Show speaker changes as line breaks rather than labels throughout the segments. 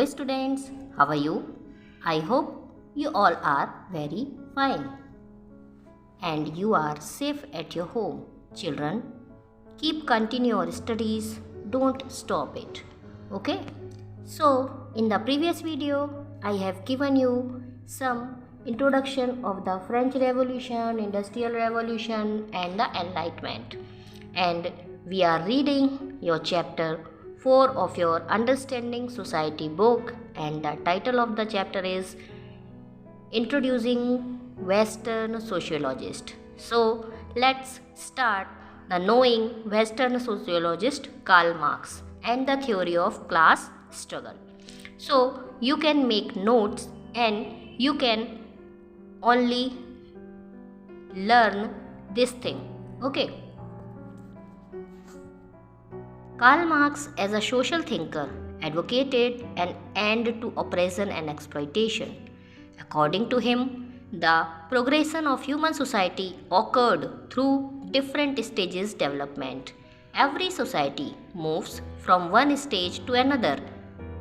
students, how are you? I hope you all are very fine and you are safe at your home. Children, keep continue your studies, don't stop it. Okay? So, in the previous video, I have given you some introduction of the French Revolution, Industrial Revolution and the Enlightenment. And we are reading your chapter 4 of your Understanding Society book, and the title of the chapter is Introducing Western Sociologist. So, let's start the knowing Western sociologist Karl Marx and the theory of class struggle. So, you can make notes and you can only learn this thing. Okay. Karl Marx, as a social thinker, advocated an end to oppression and exploitation. According to him, the progression of human society occurred through different stages of development. Every society moves from one stage to another.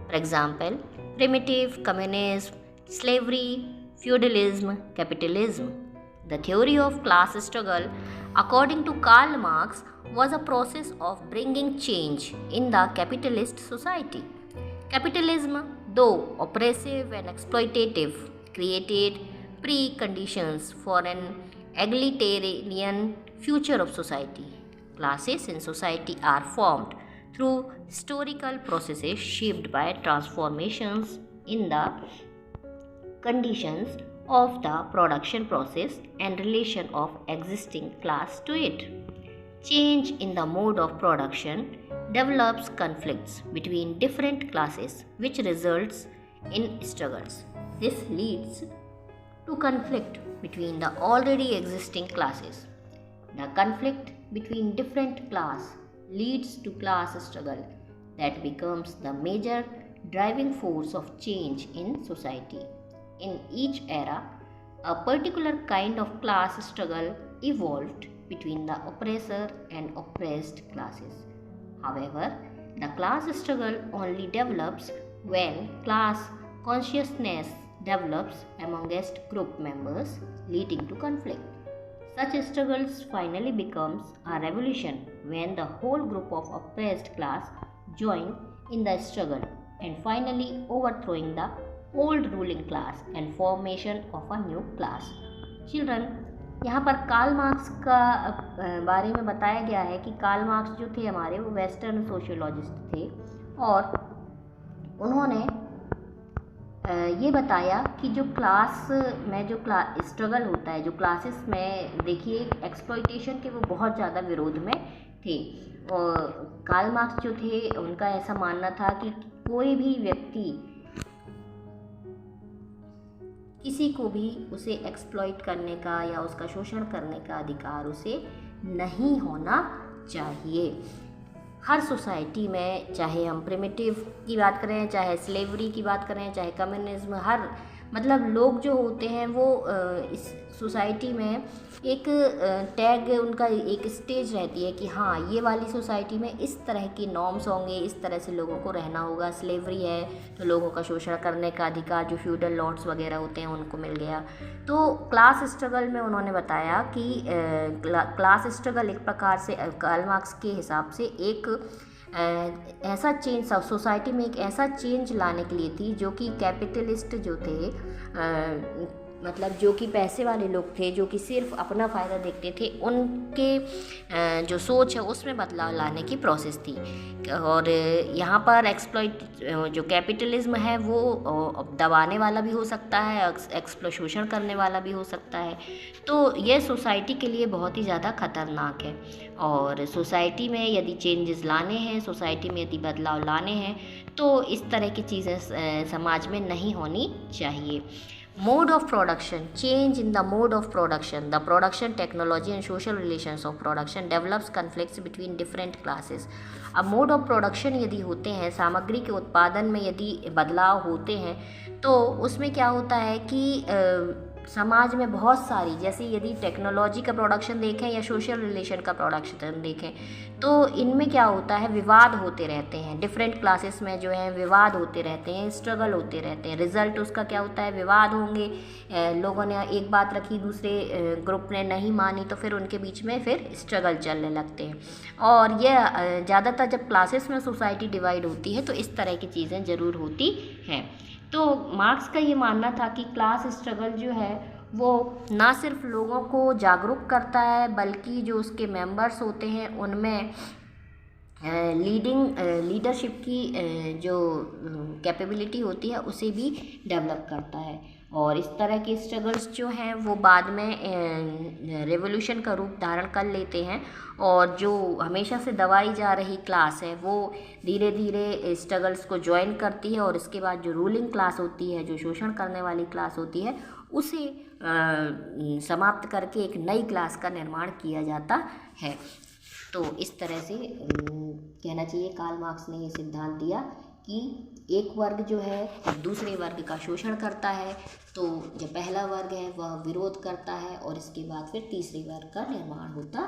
For example, primitive, communism, slavery, feudalism, capitalism. The theory of class struggle, according to Karl Marx, was a process of bringing change in the capitalist society. Capitalism, though oppressive and exploitative, created preconditions for an egalitarian future of society. Classes in society are formed through historical processes shaped by transformations in the conditions of the production process and relation of existing class to it. Change in the mode of production develops conflicts between different classes, which results in struggles. This leads to conflict between the already existing classes. The conflict between different classes leads to class struggle that becomes the major driving force of change in society. In each era, a particular kind of class struggle evolved between the oppressor and oppressed classes. However, the class struggle only develops when class consciousness develops amongst group members, leading to conflict. Such struggles finally becomes a revolution when the whole group of oppressed class join in the struggle and finally overthrowing the old ruling class and formation of a new class. Children, यहाँ पर Karl Marx का बारे में बताया गया है कि Karl Marx जो थे हमारे वो वेस्टर्न सोशियोलॉजिस्ट थे और उन्होंने ये बताया कि जो क्लास में जो स्ट्रगल होता है, जो क्लासेस में देखिए एक्सप्लॉइटेशन के वो बहुत ज़्यादा विरोध में थे। और कार्ल मार्क्स जो थे उनका ऐसा मानना था कि कोई भी व्यक्ति किसी को भी उसे एक्सप्लॉइट करने का या उसका शोषण करने का अधिकार उसे नहीं होना चाहिए। हर सोसाइटी में, चाहे हम प्रिमिटिव की बात करें, चाहे स्लेवरी की बात करें, चाहे कम्युनिज्म, हर मतलब लोग जो होते हैं वो इस सोसाइटी में एक टैग, उनका एक स्टेज रहती है कि हाँ ये वाली सोसाइटी में इस तरह की नॉर्म्स होंगे, इस तरह से लोगों को रहना होगा। स्लेवरी है तो लोगों का शोषण करने का अधिकार जो फ्यूडल लॉर्ड्स वगैरह होते हैं उनको मिल गया। तो क्लास स्ट्रगल में उन्होंने बताया कि क्लास स्ट्रगल एक प्रकार से कार्ल मार्क्स के हिसाब से एक ऐसा चेंज सोसाइटी में एक ऐसा चेंज लाने के लिए थी जो कि कैपिटलिस्ट जो थे मतलब जो कि पैसे वाले लोग थे, जो कि सिर्फ अपना फ़ायदा देखते थे, उनके जो सोच है उसमें बदलाव लाने की प्रोसेस थी। और यहाँ पर एक्सप्लॉइट जो कैपिटलिज्म है वो दबाने वाला भी हो सकता है, एक्सप्लोशोषण करने वाला भी हो सकता है। तो ये सोसाइटी के लिए बहुत ही ज़्यादा ख़तरनाक है और सोसाइटी में यदि चेंजेस लाने हैं, सोसाइटी में यदि बदलाव लाने हैं तो इस तरह की चीज़ें समाज में नहीं होनी चाहिए। Mode of production, change in the mode of production, the production technology and social relations of production develops conflicts between different classes. अब मोड ऑफ प्रोडक्शन यदि होते हैं, सामग्री के उत्पादन में यदि बदलाव होते हैं तो उसमें क्या होता है कि समाज में बहुत सारी, जैसे यदि टेक्नोलॉजी का प्रोडक्शन देखें या सोशल रिलेशन का प्रोडक्शन देखें, तो इनमें क्या होता है, विवाद होते रहते हैं। डिफरेंट क्लासेस में जो है विवाद होते रहते हैं, स्ट्रगल होते रहते हैं। रिजल्ट उसका क्या होता है, विवाद होंगे। लोगों ने एक बात रखी, दूसरे ग्रुप ने नहीं मानी, तो फिर उनके बीच में फिर स्ट्रगल चलने लगते हैं। और यह ज़्यादातर जब क्लासेस में सोसाइटी डिवाइड होती है तो इस तरह की चीज़ें ज़रूर होती हैं। तो मार्क्स का ये मानना था कि क्लास स्ट्रगल जो है वो ना सिर्फ लोगों को जागरूक करता है, बल्कि जो उसके मेंबर्स होते हैं उनमें लीडरशिप की जो कैपेबिलिटी होती है उसे भी डेवलप करता है। और इस तरह के स्ट्रगल्स जो हैं वो बाद में रेवोल्यूशन का रूप धारण कर लेते हैं, और जो हमेशा से दबाई जा रही क्लास है वो धीरे धीरे स्ट्रगल्स को ज्वाइन करती है, और इसके बाद जो रूलिंग क्लास होती है, जो शोषण करने वाली क्लास होती है, उसे समाप्त करके एक नई क्लास का निर्माण किया जाता है। तो इस तरह से कहना चाहिए, कार्ल मार्क्स ने ये सिद्धांत दिया कि एक वर्ग जो है दूसरे वर्ग का शोषण करता है, तो जो पहला वर्ग है वह विरोध करता है, और इसके बाद फिर तीसरे वर्ग का निर्माण होता